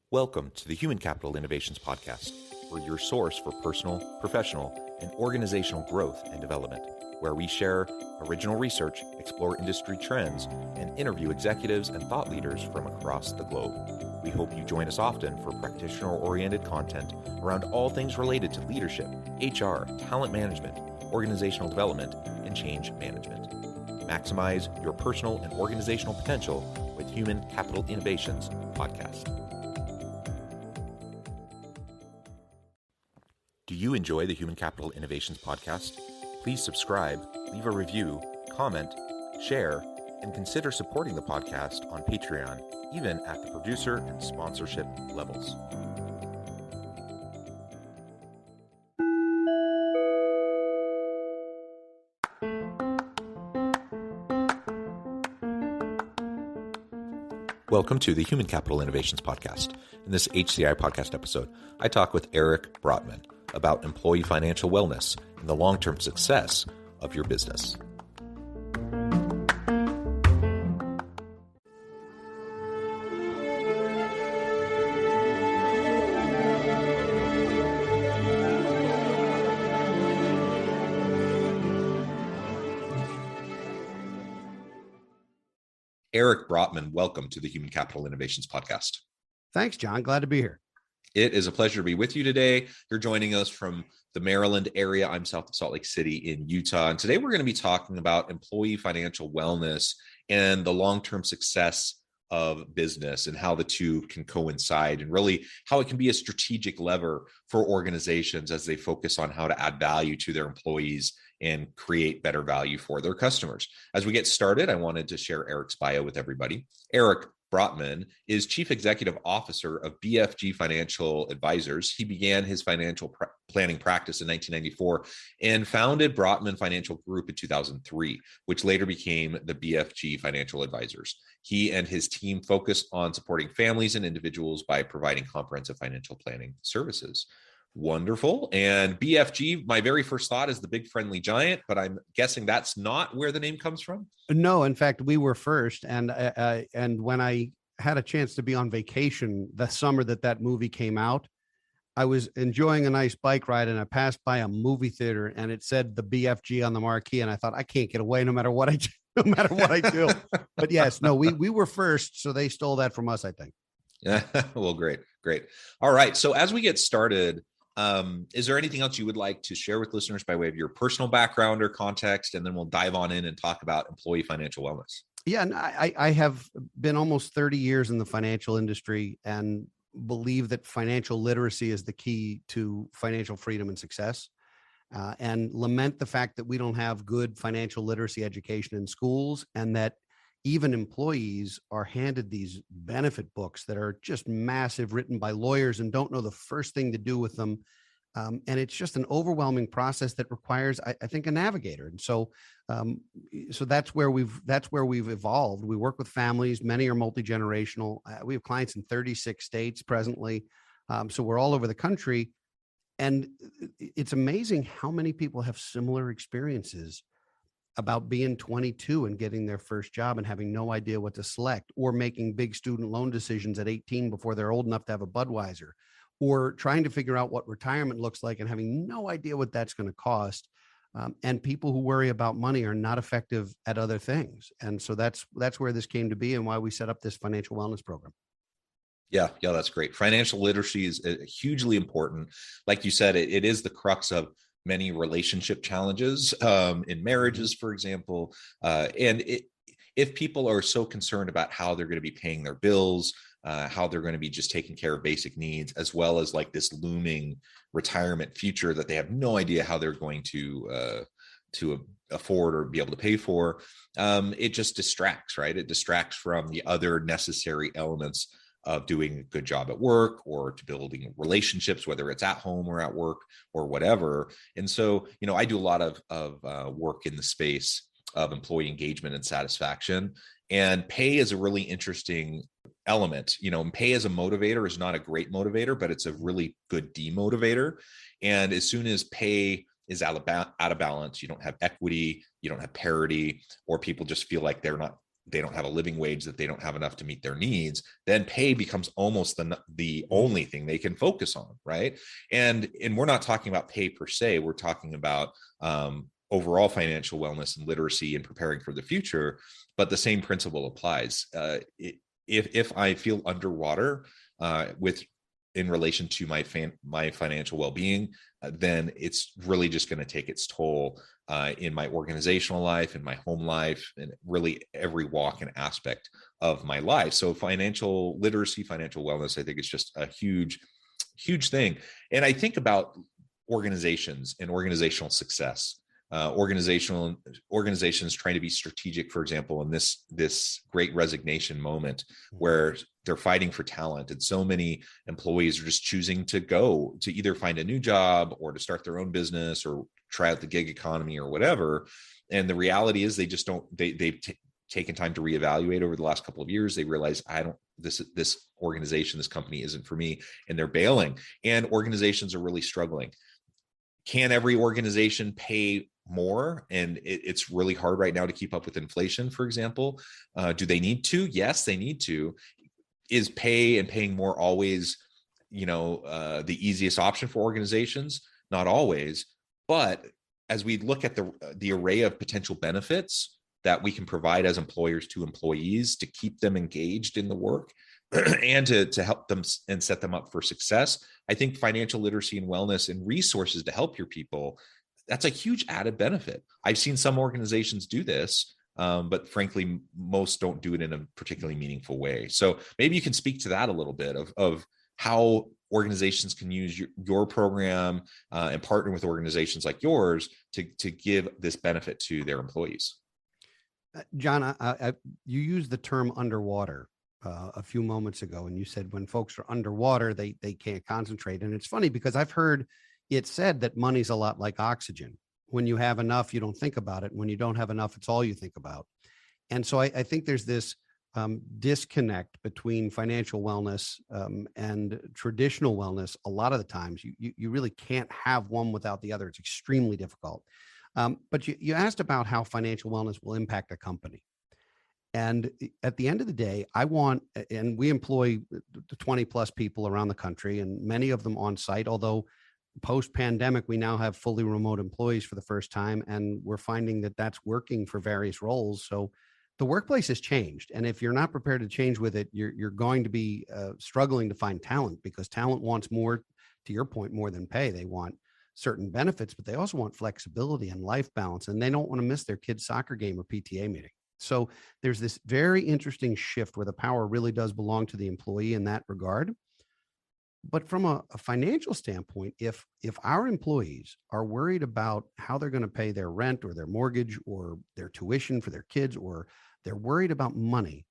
Welcome to the Human Capital Innovations Podcast. We're your source for personal, professional, and organizational growth and development, where we share original research, explore industry trends, and interview executives and thought leaders from across the globe. We hope you join us often for practitioner-oriented content around all things related to leadership, HR, talent management, organizational development, and change management. Maximize your personal and organizational potential with Human Capital Innovations Podcast. Do you enjoy the Human Capital Innovations Podcast? Please subscribe, leave a review, comment, share, and consider supporting the podcast on Patreon, even at the producer and sponsorship levels. Welcome to the Human Capital Innovations Podcast. In this HCI Podcast episode, I talk with Eric Brotman about employee financial wellness and the long-term success of your business. Eric Brotman, welcome to the Human Capital Innovations Podcast. Thanks, John. Glad to be here. It is a pleasure to be with you today. You're joining us from the Maryland area. I'm south of Salt Lake City in Utah. And today we're going to be talking about employee financial wellness and the long-term success of business and how the two can coincide and really how it can be a strategic lever for organizations as they focus on how to add value to their employees and create better value for their customers. As we get started, I wanted to share Eric's bio with everybody. Eric Brotman is Chief Executive Officer of BFG Financial Advisors. He began his financial planning practice in 1994 and founded Brotman Financial Group in 2003, which later became the BFG Financial Advisors. He and his team focus on supporting families and individuals by providing comprehensive financial planning services. Wonderful. And BFG, my very first thought is the big friendly giant, but I'm guessing that's not where the name comes from. No, in fact, we were first. And when I had a chance to be on vacation the summer that movie came out, I was enjoying a nice bike ride and I passed by a movie theater and it said the BFG on the marquee. And I thought, I can't get away no matter what I do, do. But yes, no, we were first. So they stole that from us, I think. Yeah. Well, great. All right. So as we get started, is there anything else you would like to share with listeners by way of your personal background or context? And then we'll dive on in and talk about employee financial wellness. Yeah, and I have been almost 30 years in the financial industry and believe that financial literacy is the key to financial freedom and success, and lament the fact that we don't have good financial literacy education in schools, and that even employees are handed these benefit books that are just massive, written by lawyers and don't know the first thing to do with them. And it's just an overwhelming process that requires, I think, a navigator. And so that's where we've evolved. We work with families. Many are multi-generational. We have clients in 36 states presently. So we're all over the country. And it's amazing how many people have similar experiences about being 22 and getting their first job and having no idea what to select, or making big student loan decisions at 18 before they're old enough to have a Budweiser, or trying to figure out what retirement looks like and having no idea what that's going to cost. And people who worry about money are not effective at other things. And so that's where this came to be and why we set up this financial wellness program. Yeah, that's great. Financial literacy is hugely important. Like you said, it is the crux of many relationship challenges in marriages, for example. If people are so concerned about how they're going to be paying their bills, how they're going to be just taking care of basic needs, as well as like this looming retirement future that they have no idea how they're going to afford or be able to pay for, it just distracts, right? It distracts from the other necessary elements of doing a good job at work or to building relationships, whether it's at home or at work or whatever. And so, I do a lot of work in the space of employee engagement and satisfaction, and pay is a really interesting element. Pay as a motivator is not a great motivator, but it's a really good demotivator. And as soon as pay is out of balance, you don't have equity, you don't have parity, or people just feel like they're not they don't have a living wage, that they don't have enough to meet their needs, then pay becomes almost the only thing they can focus on, right? And we're not talking about pay per se. We're talking about overall financial wellness and literacy and preparing for the future. But the same principle applies. If I feel underwater in relation to my financial well-being, then it's really just going to take its toll in my organizational life, in my home life, and really every walk and aspect of my life. So financial literacy, financial wellness, I think it's just a huge thing. And I think about organizations and organizational success. Organizations trying to be strategic, for example, in this great resignation moment where they're fighting for talent, and so many employees are just choosing to go to either find a new job or to start their own business or try out the gig economy or whatever. And the reality is they've taken time to reevaluate over the last couple of years. They realize this organization, this company isn't for me, and they're bailing. And organizations are really struggling. Can every organization pay more? And it's really hard right now to keep up with inflation, for example. Do they need to? Yes, they need to. Is paying more always, the easiest option for organizations? Not always. But as we look at the array of potential benefits that we can provide as employers to employees to keep them engaged in the work and to help them and set them up for success, I think financial literacy and wellness and resources to help your people, that's a huge added benefit. I've seen some organizations do this, but frankly, most don't do it in a particularly meaningful way. So maybe you can speak to that a little bit of how organizations can use your program and partner with organizations like yours to give this benefit to their employees. John, you used the term underwater a few moments ago, and you said when folks are underwater, they can't concentrate. And it's funny because I've heard it said that money's a lot like oxygen. When you have enough, you don't think about it. When you don't have enough, it's all you think about. And so I think there's this disconnect between financial wellness and traditional wellness. A lot of the times you really can't have one without the other. It's extremely difficult. But you asked about how financial wellness will impact a company. And at the end of the day, and we employ 20 plus people around the country, and many of them on site, although post-pandemic, we now have fully remote employees for the first time, and we're finding that that's working for various roles. So the workplace has changed. And if you're not prepared to change with it, you're going to be struggling to find talent, because talent wants more, to your point, more than pay. They want certain benefits, but they also want flexibility and life balance, and they don't want to miss their kid's soccer game or PTA meeting. So there's this very interesting shift where the power really does belong to the employee in that regard. But from a financial standpoint, if our employees are worried about how they're going to pay their rent or their mortgage or their tuition for their kids, or they're worried about money,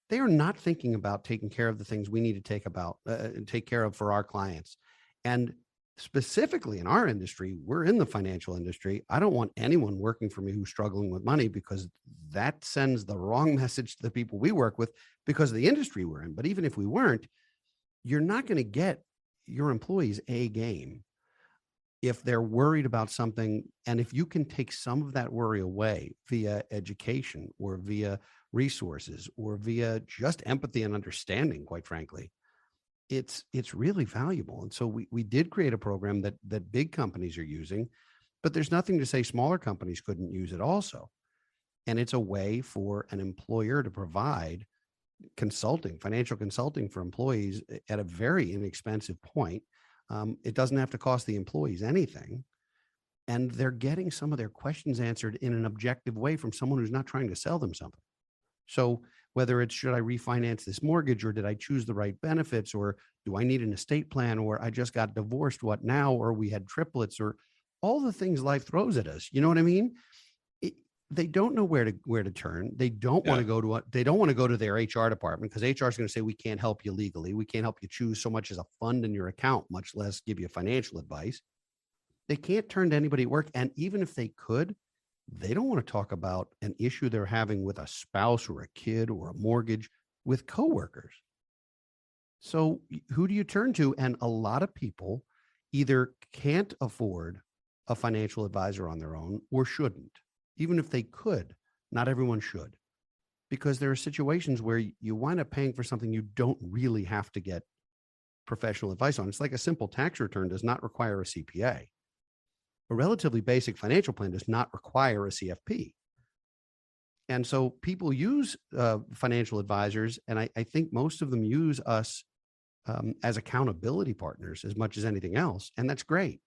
they are not thinking about taking care of the things we need to take care of for our clients. And specifically in our industry, we're in the financial industry. I don't want anyone working for me who's struggling with money, because that sends the wrong message to the people we work with because of the industry we're in. But even if we weren't, you're not going to get your employees A game if they're worried about something. And if you can take some of that worry away via education or via resources or via just empathy and understanding, quite frankly, it's really valuable. And so we did create a program that big companies are using, but there's nothing to say smaller companies couldn't use it also. And it's a way for an employer to provide financial consulting for employees at a very inexpensive point. It doesn't have to cost the employees anything. And they're getting some of their questions answered in an objective way from someone who's not trying to sell them something. So whether it's, should I refinance this mortgage, or did I choose the right benefits, or do I need an estate plan, or I just got divorced, what now, or we had triplets, or all the things life throws at us. You know what I mean? They don't know where to turn. They don't want to go to their HR department, because HR is going to say, we can't help you legally. We can't help you choose so much as a fund in your account, much less give you financial advice. They can't turn to anybody at work. And even if they could, they don't want to talk about an issue they're having with a spouse or a kid or a mortgage with coworkers. So who do you turn to? And a lot of people either can't afford a financial advisor on their own or shouldn't. Even if they could, not everyone should. because there are situations where you wind up paying for something you don't really have to get professional advice on. It's like a simple tax return does not require a CPA. A relatively basic financial plan does not require a CFP. And so people use financial advisors, and I think most of them use us as accountability partners as much as anything else. And that's great.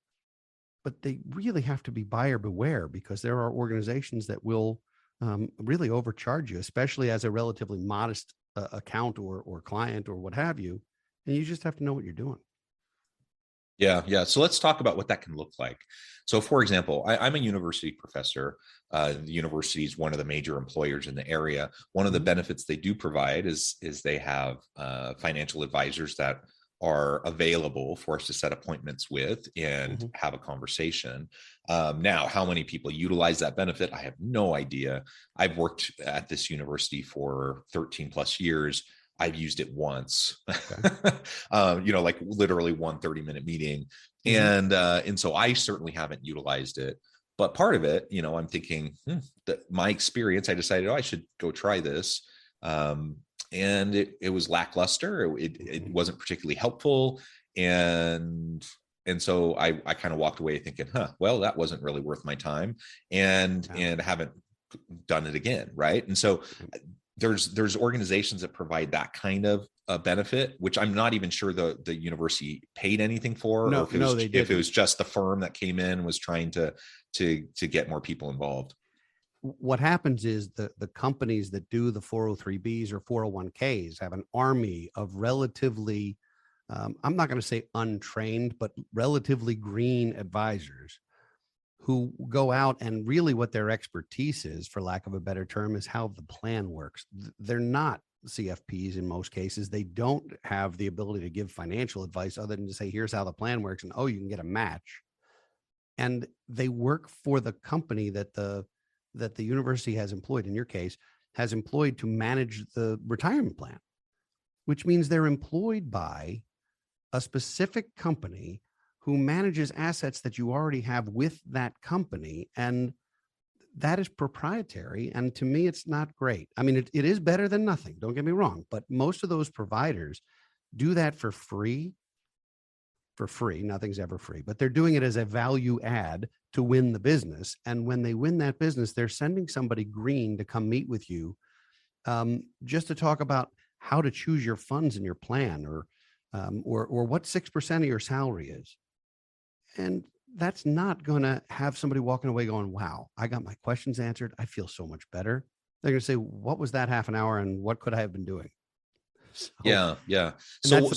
But they really have to be buyer beware, because there are organizations that will really overcharge you, especially as a relatively modest account or client or what have you. And you just have to know what you're doing. Yeah. So let's talk about what that can look like. So, for example, I'm a university professor. The university is one of the major employers in the area. One of the benefits they do provide is they have financial advisors that are available for us to set appointments with and have a conversation. Now, how many people utilize that benefit? I have no idea. I've worked at this university for 13 plus years. I've used it once, okay. Like literally one 30-minute meeting. And so I certainly haven't utilized it. But part of it, I'm thinking that my experience, I decided, I should go try this. And it was lackluster. It wasn't particularly helpful. And so I kind of walked away thinking, well, that wasn't really worth my time, and haven't done it again. Right. And so there's organizations that provide that kind of benefit, which I'm not even sure the university paid anything for, or if it was just the firm that came in and was trying to get more people involved. What happens is the companies that do the 403Bs or 401Ks have an army of relatively, I'm not going to say untrained, but relatively green advisors who go out, and really what their expertise is, for lack of a better term, is how the plan works. They're not CFPs in most cases. They don't have the ability to give financial advice other than to say, here's how the plan works, and you can get a match. And they work for the company that the university has employed, in your case, has employed to manage the retirement plan, which means they're employed by a specific company who manages assets that you already have with that company. And that is proprietary. And to me, it's not great. I mean, it is better than nothing. Don't get me wrong. But most of those providers do that for free. Nothing's ever free, but they're doing it as a value add to win the business. And when they win that business, they're sending somebody green to come meet with you, just to talk about how to choose your funds in your plan, or what 6% of your salary is. And that's not going to have somebody walking away going, wow, I got my questions answered. I feel so much better. They're going to say, what was that half an hour, and what could I have been doing? Yeah. So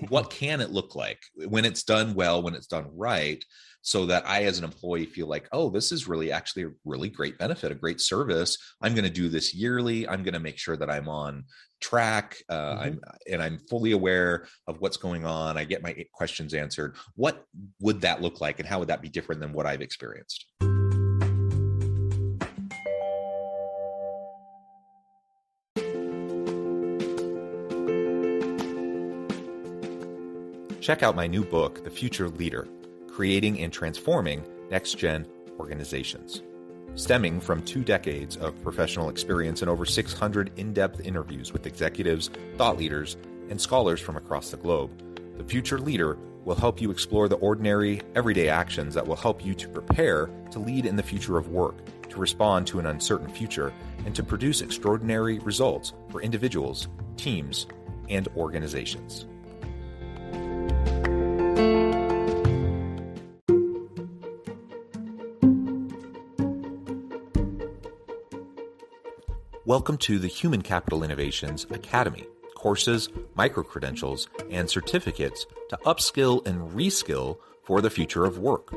what can it look like when it's done well, when it's done right, so that I, as an employee, feel like, this is really actually a really great benefit, a great service. I'm going to do this yearly. I'm going to make sure that I'm on track. I'm fully aware of what's going on. I get my questions answered. What would that look like, and how would that be different than what I've experienced? Check out my new book, The Future Leader: Creating and Transforming Next-Gen Organizations. Stemming from 2 decades of professional experience and over 600 in-depth interviews with executives, thought leaders, and scholars from across the globe, The Future Leader will help you explore the ordinary, everyday actions that will help you to prepare to lead in the future of work, to respond to an uncertain future, and to produce extraordinary results for individuals, teams, and organizations. Welcome to the Human Capital Innovations Academy. Courses, micro-credentials, and certificates to upskill and reskill for the future of work.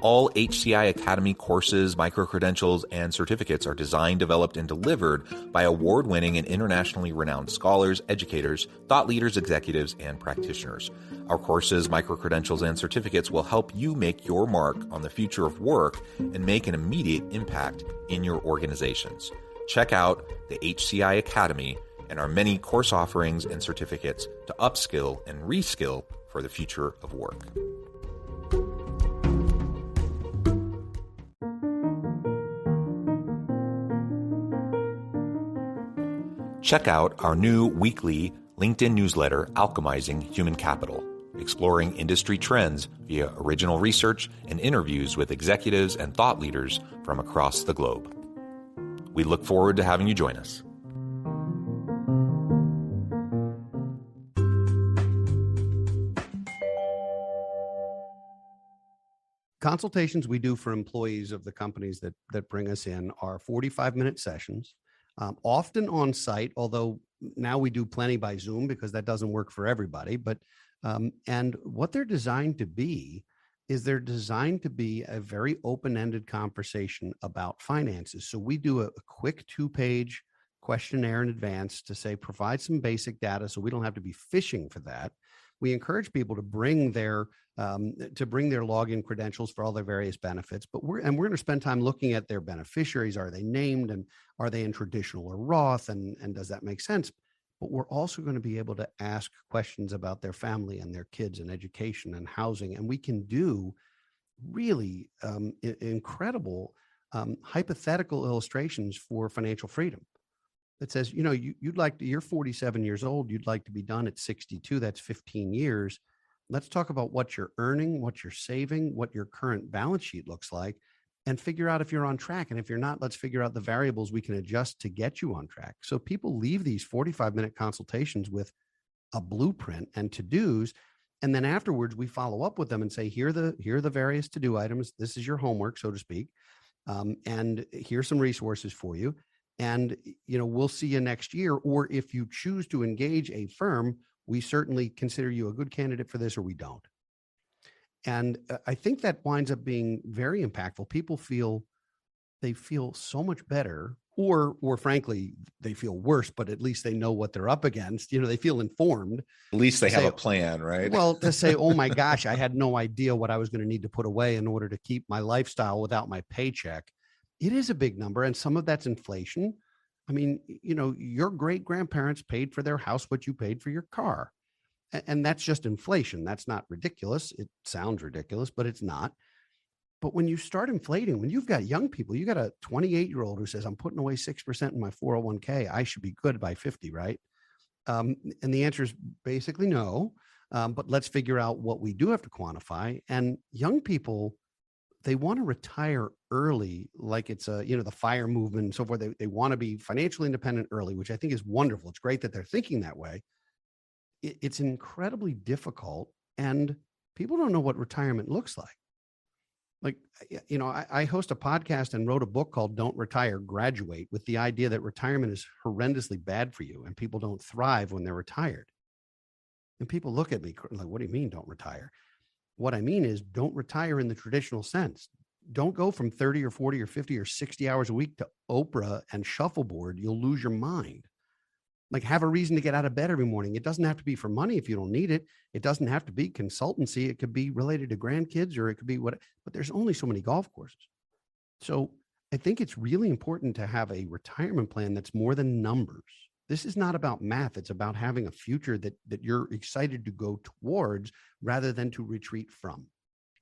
All HCI Academy courses, micro-credentials, and certificates are designed, developed, and delivered by award-winning and internationally renowned scholars, educators, thought leaders, executives, and practitioners. Our courses, micro-credentials, and certificates will help you make your mark on the future of work and make an immediate impact in your organizations. Check out the HCI Academy and our many course offerings and certificates to upskill and reskill for the future of work. Check out our new weekly LinkedIn newsletter, Alchemizing Human Capital, exploring industry trends via original research and interviews with executives and thought leaders from across the globe. We look forward to having you join us. Consultations we do for employees of the companies that bring us in are 45-minute sessions, often on site, although now we do plenty by Zoom because that doesn't work for everybody. But and what they're designed to be is they're designed to be a very open-ended conversation about finances. So we do a quick 2-page questionnaire in advance to say, provide some basic data so we don't have to be fishing for that. We encourage people to bring their login credentials for all their various benefits, but we're going to spend time looking at their beneficiaries. Are they named, and are they in traditional or Roth, and does that make sense? But we're also going to be able to ask questions about their family and their kids and education and housing, and we can do really incredible hypothetical illustrations for financial freedom. That says, you're 47 years old, you'd like to be done at 62, that's 15 years. Let's talk about what you're earning, what you're saving, what your current balance sheet looks like, and figure out if you're on track. And if you're not, let's figure out the variables we can adjust to get you on track. So people leave these 45-minute consultations with a blueprint and to-dos. And then afterwards, we follow up with them and say, here are the various to-do items. This is your homework, so to speak. And here's some resources for you. And, we'll see you next year. Or if you choose to engage a firm, we certainly consider you a good candidate for this, or we don't. And I think that winds up being very impactful. People feel so much better, or frankly, they feel worse, but at least they know what they're up against. They feel informed. At least they have a plan, right? Well, to say, oh my gosh, I had no idea what I was going to need to put away in order to keep my lifestyle without my paycheck. It is a big number, and some of that's inflation. I mean, your great-grandparents paid for their house what you paid for your car. And that's just inflation. That's not ridiculous. It sounds ridiculous, but it's not. But when you start inflating, when you've got young people, you got a 28-year-old who says, I'm putting away 6% in my 401k, I should be good by 50, right? And the answer is basically no. But let's figure out what we do have to quantify. And young people, they want to retire early, like it's the FIRE movement and so forth. They want to be financially independent early, which I think is wonderful. It's great that they're thinking that way. It's incredibly difficult, and people don't know what retirement looks like. Like, I host a podcast and wrote a book called Don't Retire, Graduate, with the idea that retirement is horrendously bad for you and people don't thrive when they're retired. And people look at me like, what do you mean don't retire? What I mean is don't retire in the traditional sense. Don't go from 30 or 40 or 50 or 60 hours a week to Oprah and shuffleboard. You'll lose your mind. Like, have a reason to get out of bed every morning. It doesn't have to be for money if you don't need it. It doesn't have to be consultancy. It could be related to grandkids, or it could be but there's only so many golf courses. So I think it's really important to have a retirement plan that's more than numbers. This is not about math. It's about having a future that you're excited to go towards rather than to retreat from.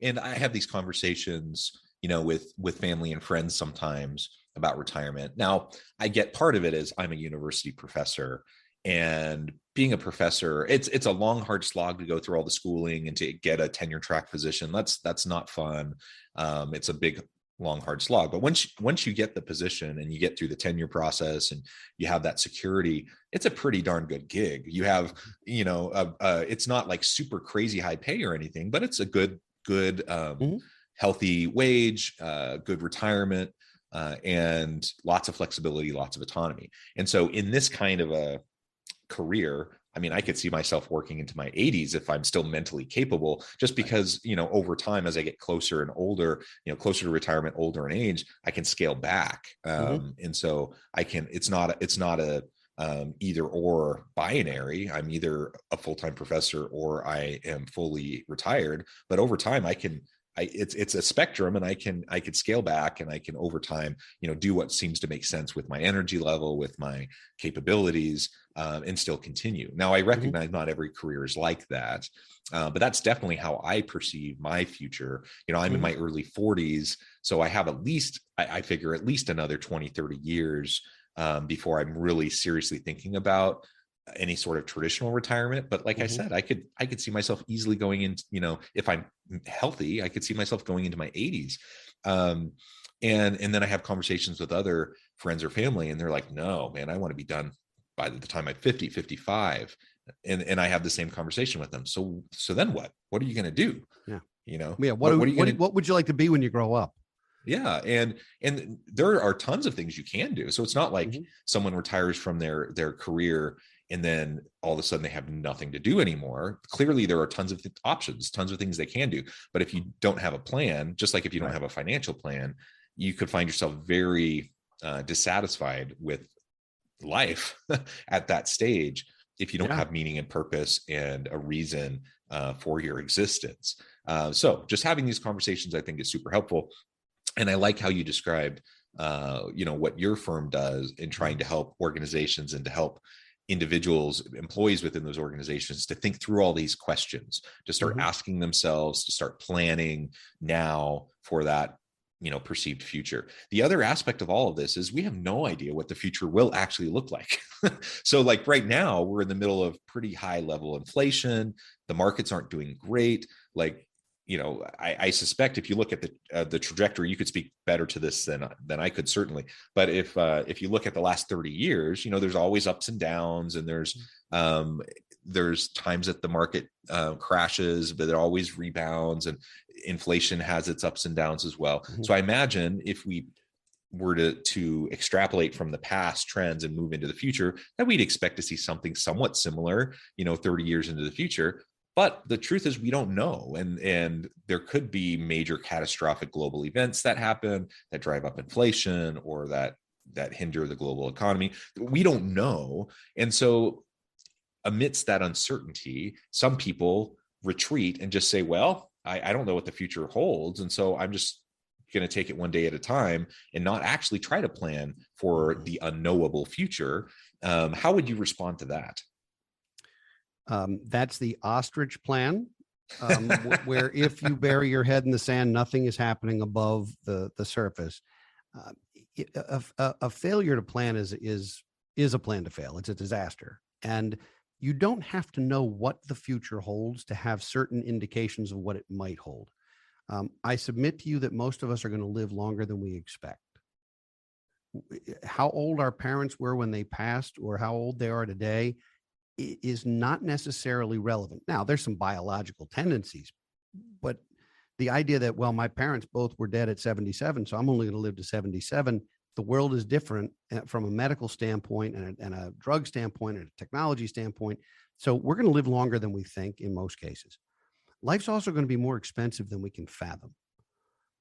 And I have these conversations, with family and friends sometimes about retirement. Now, I get part of it is I'm a university professor, and being a professor, it's a long, hard slog to go through all the schooling and to get a tenure track position. That's not fun. It's a big, long, hard slog. But once you get the position and you get through the tenure process and you have that security, it's a pretty darn good gig. You have, it's not like super crazy high pay or anything, but it's a good, healthy wage, good retirement, and lots of flexibility, lots of autonomy. And so in this kind of a career, I mean, I could see myself working into my 80s if I'm still mentally capable, just because, over time, as I get closer and older, closer to retirement, older in age, I can scale back. And so it's not a either or binary. I'm either a full-time professor or I am fully retired, but over time it's a spectrum, and I could scale back, and I can over time, do what seems to make sense with my energy level, with my capabilities, and still continue. Now, I recognize not every career is like that, but that's definitely how I perceive my future. I'm in my early 40s, so I have I figure at least another 20, 30 years before I'm really seriously thinking about any sort of traditional retirement. But like I said, I could see myself easily going into, if I'm healthy, I could see myself going into my 80s. And then I have conversations with other friends or family, and they're like, no, man, I want to be done by the time I'm 50, 55. And I have the same conversation with them. So then what are you going to do? Yeah. What are you going to, what would you like to be when you grow up? Yeah. And there are tons of things you can do. So it's not like someone retires from their career and then all of a sudden they have nothing to do anymore. Clearly there are tons of options, tons of things they can do. But if you don't have a plan, just like if you don't have a financial plan, you could find yourself very dissatisfied with life at that stage if you don't have meaning and purpose and a reason for your existence. So just having these conversations, I think, is super helpful. And I like how you described, what your firm does in trying to help organizations and to help individuals, employees within those organizations, to think through all these questions, to start asking themselves, to start planning now for that, perceived future. The other aspect of all of this is we have no idea what the future will actually look like. So like right now, we're in the middle of pretty high level inflation. The markets aren't doing great. Like, I suspect if you look at the trajectory, you could speak better to this than I could, certainly. But if you look at the last 30 years, there's always ups and downs, and there's times that the market crashes, but it always rebounds, and inflation has its ups and downs as well. So I imagine if we were to extrapolate from the past trends and move into the future, that we'd expect to see something somewhat similar, 30 years into the future. But the truth is we don't know. And there could be major catastrophic global events that happen that drive up inflation or that hinder the global economy. We don't know. And so amidst that uncertainty, some people retreat and just say, well, I don't know what the future holds. And so I'm just going to take it one day at a time and not actually try to plan for the unknowable future. How would you respond to that? That's the ostrich plan, where if you bury your head in the sand, nothing is happening above the surface. A failure to plan is a plan to fail. It's a disaster. And you don't have to know what the future holds to have certain indications of what it might hold. I submit to you that most of us are going to live longer than we expect. How old our parents were when they passed or how old they are today is not necessarily relevant. Now, there's some biological tendencies, but the idea that, well, my parents both were dead at 77, so I'm only going to live to 77. The world is different from a medical standpoint and a drug standpoint and a technology standpoint. So we're going to live longer than we think in most cases. Life's also going to be more expensive than we can fathom.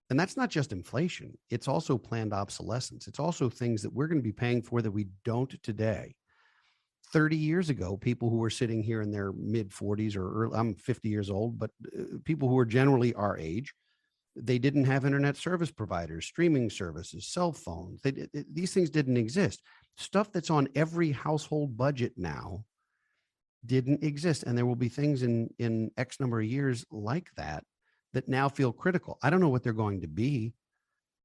And that's not just inflation. It's also planned obsolescence. It's also things that we're going to be paying for that we don't today. 30 years ago, people who were sitting here in their mid 40s or early, I'm 50 years old, but people who are generally our age, they didn't have internet service providers, streaming services, cell phones. These things didn't exist. Stuff that's on every household budget now didn't exist. And there will be things in X number of years like that now feel critical. I don't know what they're going to be.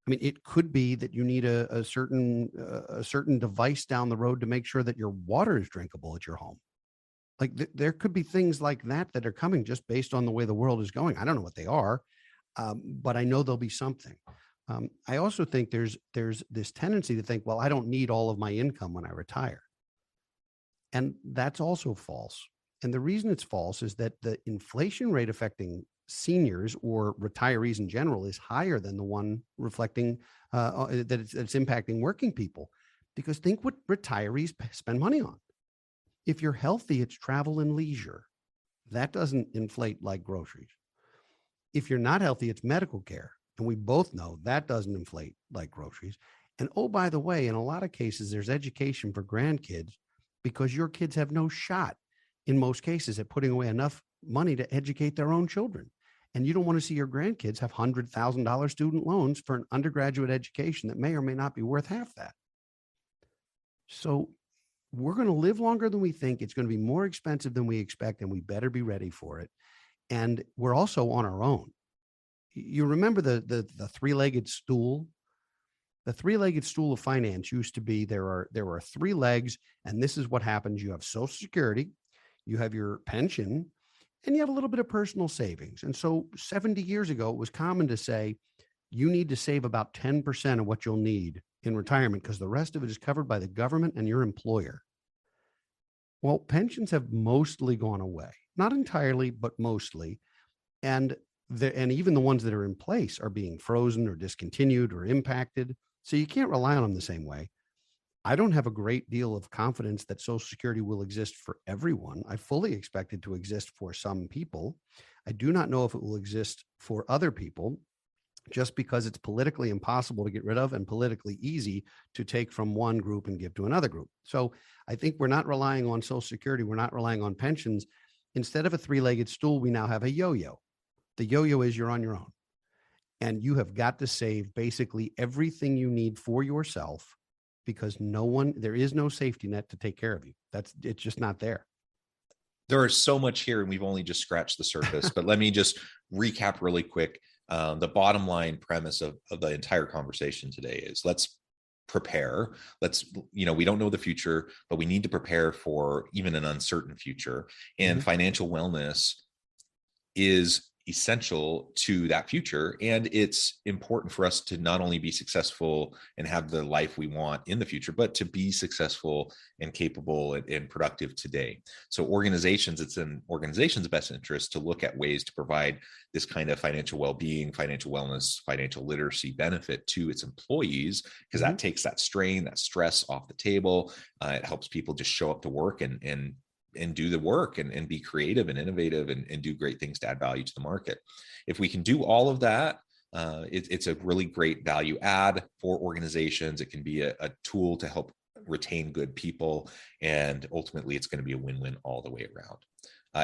I mean, it could be that you need a certain device down the road to make sure that your water is drinkable at your home. Like there could be things like that are coming just based on the way the world is going. I don't know what they are, but I know there'll be something. I also think there's this tendency to think, well, I don't need all of my income when I retire. And that's also false. And the reason it's false is that the inflation rate affecting seniors or retirees in general is higher than the one reflecting that it's impacting working people. Because think what retirees spend money on. If you're healthy, it's travel and leisure. That doesn't inflate like groceries. If you're not healthy, it's medical care. And we both know that doesn't inflate like groceries. And oh, by the way, in a lot of cases, there's education for grandkids because your kids have no shot in most cases at putting away enough money to educate their own children. And you don't want to see your grandkids have $100,000 student loans for an undergraduate education that may or may not be worth half that. So we're going to live longer than we think. It's going to be more expensive than we expect, and we better be ready for it. And we're also on our own. You remember the three-legged stool? The three-legged stool of finance used to be there are three legs, and this is what happens. You have Social Security, you have your pension, and you have a little bit of personal savings. And so 70 years ago, it was common to say, you need to save about 10% of what you'll need in retirement because the rest of it is covered by the government and your employer. Well, pensions have mostly gone away, not entirely, but mostly. And even the ones that are in place are being frozen or discontinued or impacted. So you can't rely on them the same way. I don't have a great deal of confidence that Social Security will exist for everyone. I fully expect it to exist for some people. I do not know if it will exist for other people, just because it's politically impossible to get rid of and politically easy to take from one group and give to another group. So I think we're not relying on Social Security. We're not relying on pensions. Instead of a three-legged stool, we now have a yo-yo. The yo-yo is you're on your own. And you have got to save basically everything you need for yourself because there is no safety net to take care of you. It's just not there. There is so much here, and we've only just scratched the surface, but let me just recap really quick. The bottom line premise of the entire conversation today is let's prepare. We don't know the future, but we need to prepare for even an uncertain future. And financial wellness is essential to that future. And it's important for us to not only be successful and have the life we want in the future, but to be successful and capable and productive today. So it's in organizations' best interest to look at ways to provide this kind of financial well-being, financial wellness, financial literacy benefit to its employees, because that takes that strain, that stress off the table. It helps people just show up to work and do the work and be creative and innovative and do great things to add value to the market. If we can do all of that, it's a really great value add for organizations. It can be a tool to help retain good people. And ultimately, it's going to be a win-win all the way around.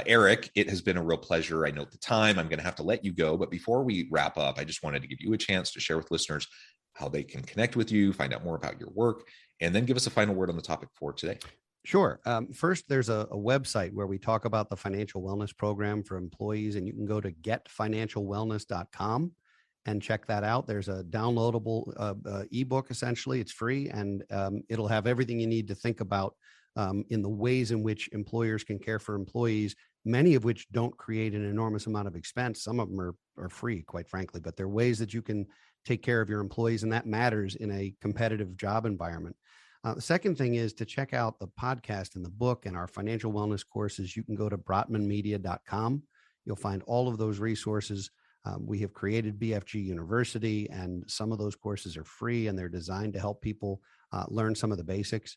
Eric, it has been a real pleasure. I note the time. I'm going to have to let you go. But before we wrap up, I just wanted to give you a chance to share with listeners how they can connect with you, find out more about your work, and then give us a final word on the topic for today. Sure. First, there's a website where we talk about the financial wellness program for employees, and you can go to getfinancialwellness.com and check that out. There's a downloadable ebook, essentially. It's free, and it'll have everything you need to think about in the ways in which employers can care for employees, many of which don't create an enormous amount of expense. Some of them are free, quite frankly, but there are ways that you can take care of your employees, and that matters in a competitive job environment. The second thing is to check out the podcast and the book and our financial wellness courses. You can go to brotmanmedia.com. You'll find all of those resources. We have created BFG University, and some of those courses are free, and they're designed to help people learn some of the basics.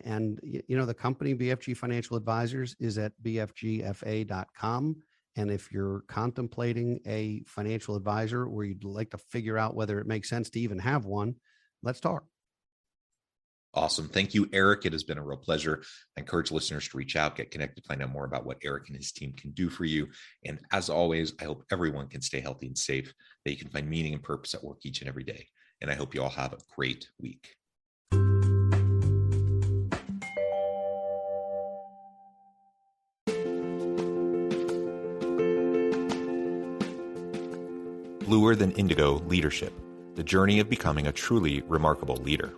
And the company BFG Financial Advisors is at bfgfa.com. And if you're contemplating a financial advisor or you'd like to figure out whether it makes sense to even have one, let's talk. Awesome. Thank you, Eric. It has been a real pleasure. I encourage listeners to reach out, get connected, find out more about what Eric and his team can do for you. And as always, I hope everyone can stay healthy and safe, that you can find meaning and purpose at work each and every day. And I hope you all have a great week. Bluer Than Indigo Leadership, the journey of becoming a truly remarkable leader.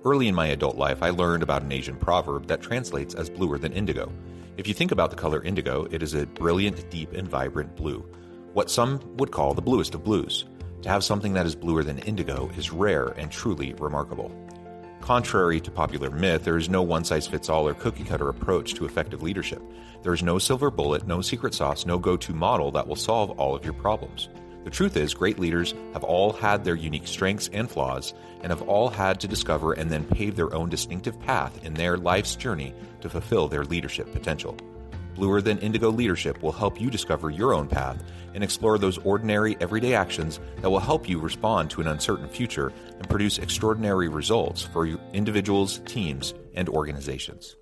Early in my adult life, I learned about an Asian proverb that translates as bluer than indigo. If you think about the color indigo, it is a brilliant, deep, and vibrant blue, what some would call the bluest of blues. To have something that is bluer than indigo is rare and truly remarkable. Contrary to popular myth, there is no one-size-fits-all or cookie-cutter approach to effective leadership. There is no silver bullet, no secret sauce, no go-to model that will solve all of your problems. The truth is, great leaders have all had their unique strengths and flaws, and have all had to discover and then pave their own distinctive path in their life's journey to fulfill their leadership potential. Bluer Than Indigo Leadership will help you discover your own path and explore those ordinary, everyday actions that will help you respond to an uncertain future and produce extraordinary results for individuals, teams, and organizations.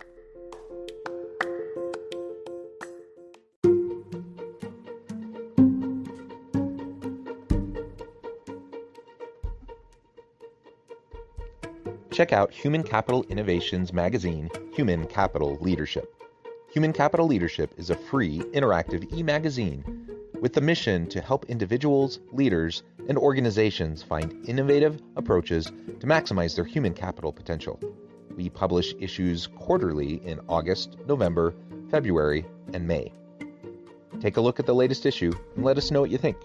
Check out Human Capital Innovations magazine, Human Capital Leadership. Human Capital Leadership is a free, interactive e-magazine with the mission to help individuals, leaders, and organizations find innovative approaches to maximize their human capital potential. We publish issues quarterly in August, November, February, and May. Take a look at the latest issue and let us know what you think.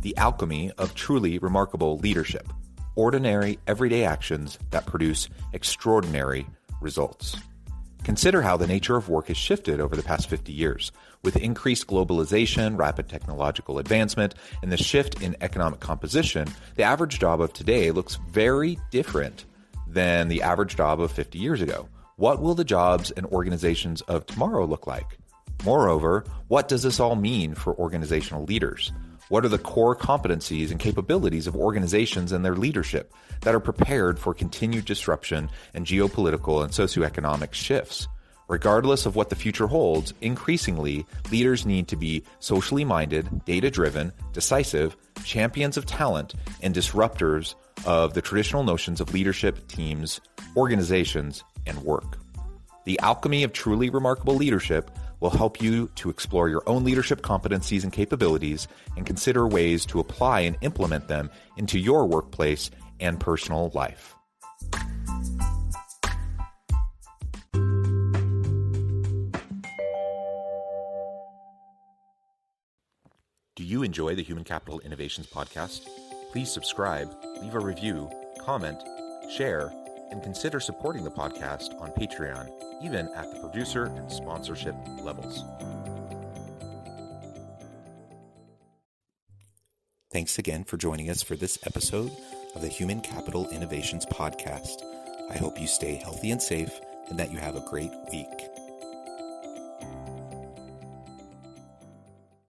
The alchemy of truly remarkable leadership. Ordinary, everyday actions that produce extraordinary results. Consider how the nature of work has shifted over the past 50 years. With increased globalization, rapid technological advancement, and the shift in economic composition, the average job of today looks very different than the average job of 50 years ago. What will the jobs and organizations of tomorrow look like? Moreover, what does this all mean for organizational leaders? What are the core competencies and capabilities of organizations and their leadership that are prepared for continued disruption and geopolitical and socioeconomic shifts? Regardless of what the future holds, increasingly, leaders need to be socially minded, data-driven, decisive, champions of talent, and disruptors of the traditional notions of leadership, teams, organizations, and work. The alchemy of truly remarkable leadership will help you to explore your own leadership competencies and capabilities and consider ways to apply and implement them into your workplace and personal life. Do you enjoy the Human Capital Innovations podcast? Please subscribe, leave a review, comment, share, and consider supporting the podcast on Patreon, even at the producer and sponsorship levels. Thanks again for joining us for this episode of the Human Capital Innovations podcast. I hope you stay healthy and safe and that you have a great week.